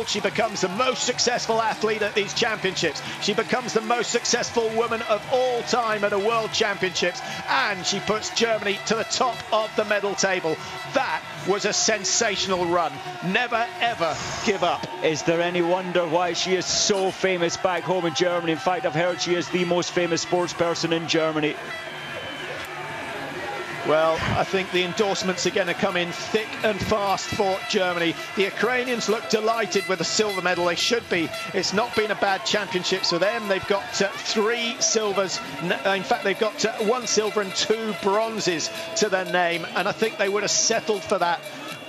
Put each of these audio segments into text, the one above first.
She becomes the most successful athlete at these championships. She becomes the most successful woman of all time at a World Championships, and she puts Germany to the top of the medal table. That was a sensational run. Never, ever give up. Is there any wonder why she is so famous back home in Germany? In fact, I've heard she is the most famous sports person in Germany. Well, I think the endorsements are going to come in thick and fast for Germany. The Ukrainians look delighted with the silver medal. They should be. It's not been a bad championships for them. They've got 3 silvers. In fact, they've got 1 silver and 2 bronzes to their name. And I think they would have settled for that.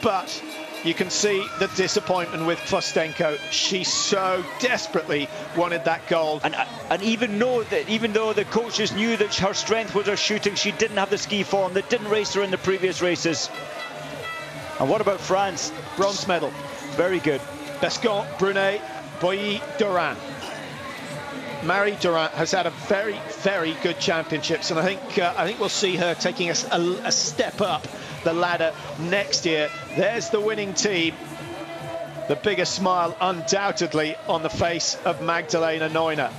But you can see the disappointment with Kostenko. She so desperately wanted that gold. And even though the coaches knew that her strength was her shooting, she didn't have the ski form. They didn't race her in the previous races. And what about France? Bronze medal. Very good. BESCOND, BRUNET, BOILLEY, DORIN. Marie Durant has had a very, very good championships, and I think we'll see her taking a step up the ladder next year. There's the winning team. The biggest smile undoubtedly on the face of Magdalena Neuner.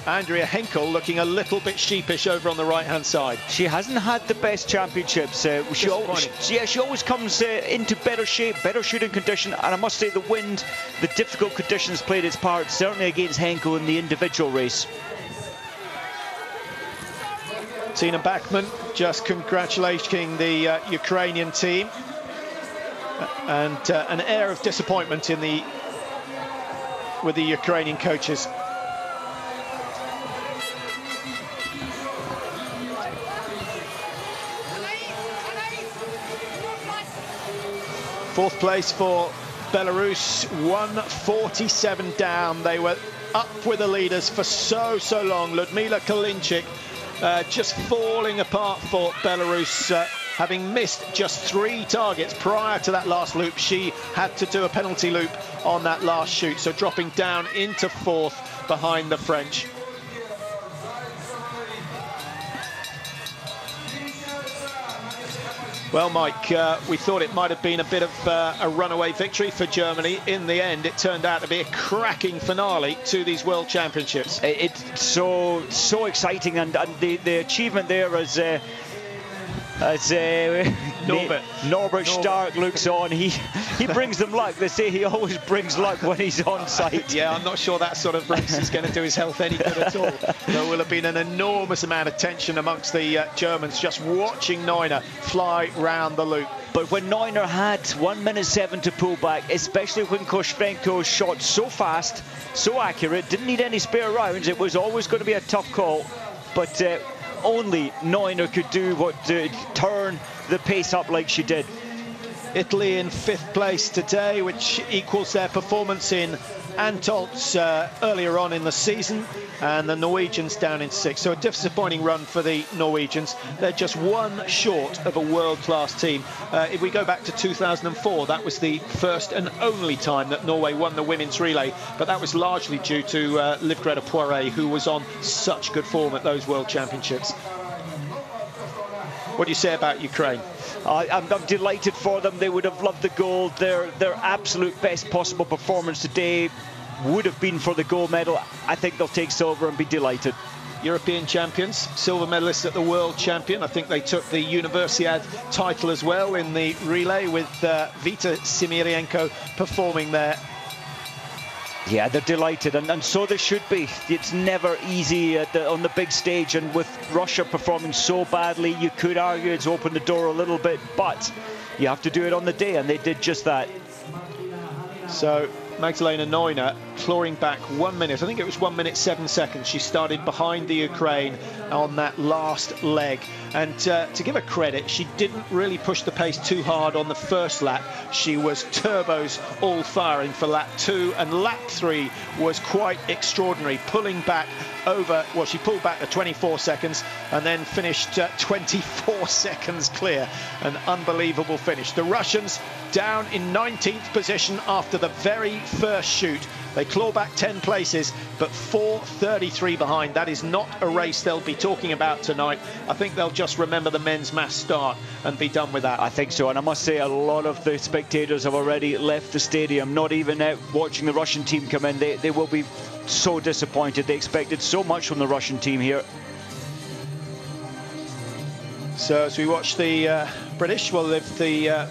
Andrea Henkel looking a little bit sheepish over on the right-hand side. She hasn't had the best championships. She always comes into better shape, better shooting condition, and I must say the wind, the difficult conditions played its part, certainly against Henkel in the individual race. Tina Bachmann just congratulating the Ukrainian team, and an air of disappointment with the Ukrainian coaches. Fourth place for Belarus, 1:47 down. They were up with the leaders for so long. Liudmila Kalinchik just falling apart for Belarus, having missed just 3 targets prior to that last loop. She had to do a penalty loop on that last shoot, so dropping down into 4th behind the French. Well, Mike, we thought it might have been a bit of a runaway victory for Germany. In the end, it turned out to be a cracking finale to these World Championships. It's so exciting, and the achievement there as Norbert Stark looks on, he brings them luck. They say he always brings luck when he's on site. Yeah, I'm not sure that sort of race is going to do his health any good at all. There will have been an enormous amount of tension amongst the Germans just watching Neuner fly round the loop. But when Neuner had 1:07 to pull back, especially when Kostenko shot so fast, so accurate, didn't need any spare rounds, it was always going to be a tough call. But only Neuner could do what turn the pace up like she did. Italy in 5th place today, which equals their performance in Antolz earlier on in the season, and the Norwegians down in 6th. So a disappointing run for the Norwegians. They're just 1 short of a world-class team. If we go back to 2004, that was the first and only time that Norway won the women's relay, but that was largely due to Liv Greta Poiré, who was on such good form at those World Championships. What do you say about Ukraine? I'm delighted for them. They would have loved the gold. Their absolute best possible performance today would have been for the gold medal. I think they'll take silver and be delighted. European champions, silver medalists at the World Champion. I think they took the Universiade title as well in the relay, with Vita Simirenko performing there. Yeah, they're delighted, and so they should be. It's never easy on the big stage, and with Russia performing so badly, you could argue it's opened the door a little bit, but you have to do it on the day, and they did just that. So Magdalena Neuner clawing back 1 minute. I think it was 1:07. She started behind the Ukraine on that last leg. And to give her credit, she didn't really push the pace too hard on the first lap. She was turbos all firing for lap 2, and lap 3 was quite extraordinary, pulling back over, well, she pulled back to 24 seconds and then finished 24 seconds clear. An unbelievable finish. The Russians down in 19th position after the very first shoot. They claw back 10 places, but 4:33 behind. That is not a race they'll be talking about tonight. I think they'll just remember the men's mass start and be done with that. I think so, and I must say a lot of the spectators have already left the stadium, not even out watching the Russian team come in. They will be so disappointed. They expected so much from the Russian team here. So as we watch the British, well, if the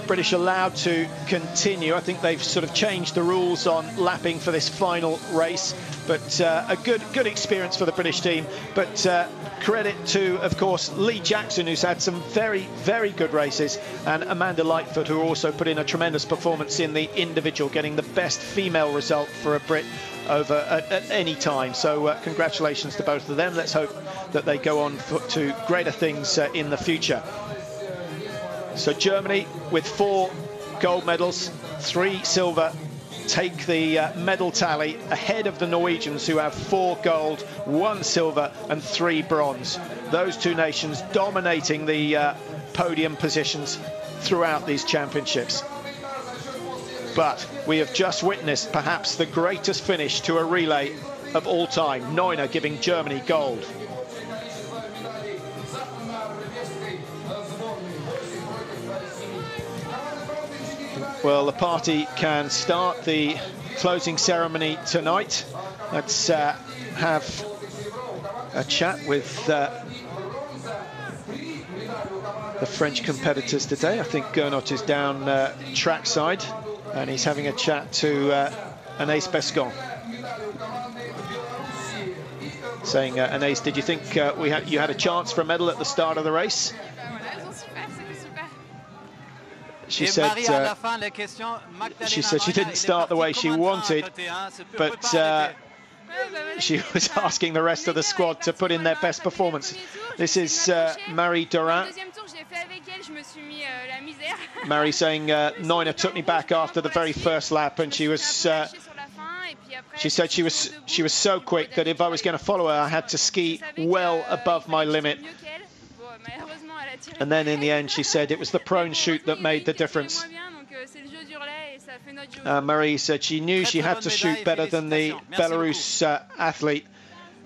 British allowed to continue, I think they've sort of changed the rules on lapping for this final race, but a good experience for the British team. But credit to, of course, Lee Jackson, who's had some very good races, and Amanda Lightfoot, who also put in a tremendous performance in the individual, getting the best female result for a Brit over at any time. So congratulations to both of them. Let's hope that they go on to greater things in the future. So Germany, with 4 gold medals, 3 silver, take the medal tally ahead of the Norwegians, who have 4 gold, 1 silver and 3 bronze. Those two nations dominating the podium positions throughout these championships. But we have just witnessed perhaps the greatest finish to a relay of all time. Neuner giving Germany gold. Well, the party can start, the closing ceremony tonight. Let's have a chat with the French competitors today. I think Gernot is down trackside, and he's having a chat to Anais BESCOND. Saying, Anais, did you think you had a chance for a medal at the start of the race? She said she didn't start the way she wanted, but she was asking the rest of the squad to put in their best performance. This is Marie Dorin. Marie saying, Neuner took me back after the very first lap, and she said she was so quick that if I was going to follow her, I had to ski well above my limit. And then in the end, she said it was the prone shoot that made the difference. Marie said she knew she had to shoot better than the Belarus athlete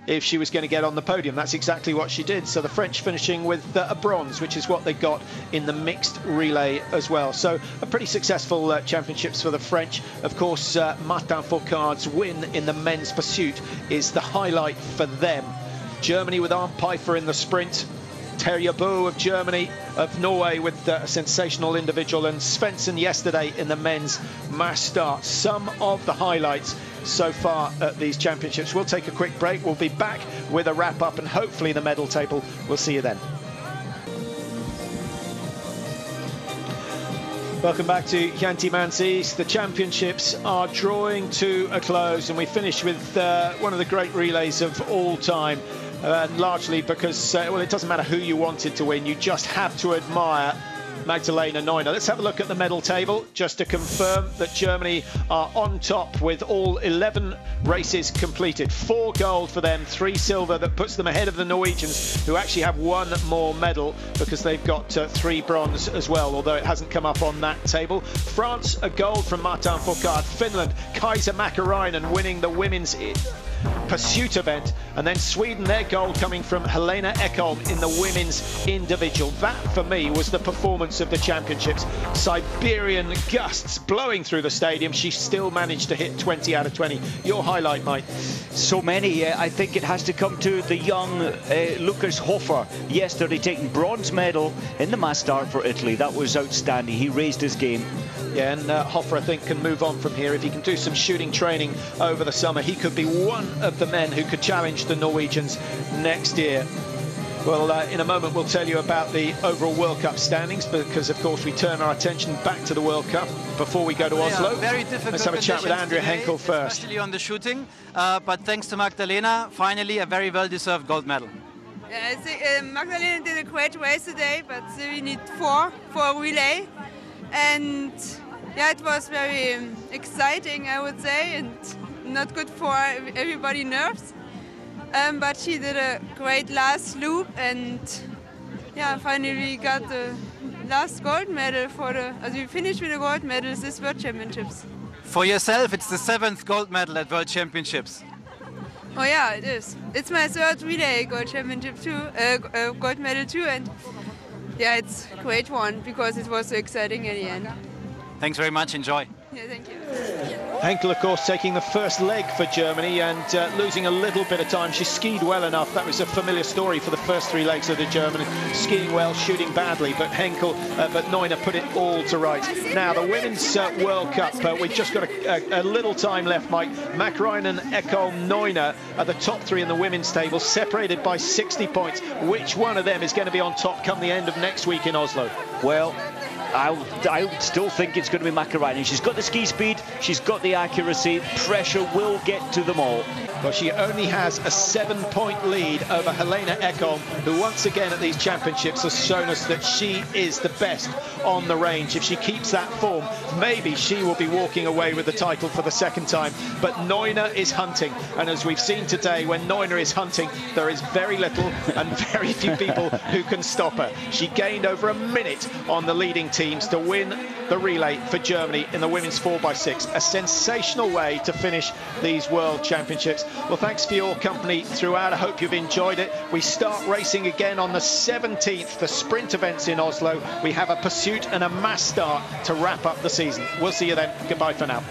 if she was going to get on the podium. That's exactly what she did. So the French finishing with a bronze, which is what they got in the mixed relay as well. So a pretty successful championships for the French. Of course, Martin Fourcade's win in the men's pursuit is the highlight for them. Germany with Arne Pfeiffer in the sprint. Terje Bø of Norway with a sensational individual, and Svensson yesterday in the men's mass start. Some of the highlights so far at these championships. We'll take a quick break. We'll be back with a wrap up and hopefully the medal table. We'll see you then. Welcome back to Khanty-Mansiysk. The championships are drawing to a close, and we finish with one of the great relays of all time. Largely because, well, it doesn't matter who you wanted to win, you just have to admire Magdalena Neuner. Let's have a look at the medal table just to confirm that Germany are on top with all 11 races completed. 4 gold for them, 3 silver. That puts them ahead of the Norwegians, who actually have 1 more medal because they've got 3 bronze as well, although it hasn't come up on that table. France, a gold from Martin Fourcade. Finland, Kaisa Mäkäräinen winning the women's pursuit event, and then Sweden, their gold coming from Helena Ekholm in the women's individual. That for me was the performance of the championships. Siberian gusts blowing through the stadium. She still managed to hit 20 out of 20. Your highlight, Mike? So many. I think it has to come to the young Lukas Hofer yesterday, taking bronze medal in the mass start for Italy. That was outstanding. He raised his game. Yeah, and Hofer, I think, can move on from here. If he can do some shooting training over the summer, he could be one of the men who could challenge the Norwegians next year. Well, in a moment, we'll tell you about the overall World Cup standings, because, of course, we turn our attention back to the World Cup before we go to Oslo. Very difficult. Let's have a chat with Andrea today, Henkel first. Especially on the shooting, but thanks to Magdalena, finally a very well-deserved gold medal. Yeah, I think Magdalena did a great race today, but we need 4 for a relay. And yeah, it was very exciting, I would say, and not good for everybody's nerves. But she did a great last loop, and yeah, finally we got the last gold medal for the. As we finished with the gold medals this World Championships. For yourself, it's the 7th gold medal at World Championships. Oh yeah, it is. It's my 3rd relay gold championship too, gold medal too, and yeah, it's a great one because it was so exciting at the end. Thanks very much. Enjoy. Yeah, thank you. Henkel, of course, taking the first leg for Germany and losing a little bit of time. She skied well enough. That was a familiar story for the first 3 legs of the German. Skiing well, shooting badly, but but Neuner put it all to rights. Now, the Women's World Cup, we've just got a little time left, Mike. Mäkräinen, Ekholm, Neuner are the top 3 in the women's table, separated by 60 points. Which one of them is going to be on top come the end of next week in Oslo? Well, I still think it's going to be Mäkräinen. She's got the ski speed, she's got the accuracy, pressure will get to them all. Well, she only has a 7-point lead over Helena Ekholm, who once again at these championships has shown us that she is the best on the range. If she keeps that form, maybe she will be walking away with the title for the 2nd time. But Neuner is hunting, and as we've seen today, when Neuner is hunting, there is very little and very few people who can stop her. She gained over a minute on the leading teams to win the relay for Germany in the women's 4x6. A sensational way to finish these World Championships. Well, thanks for your company throughout. I hope you've enjoyed it. We start racing again on the 17th, the sprint events in Oslo. We have a pursuit and a mass start to wrap up the season. We'll see you then. Goodbye for now.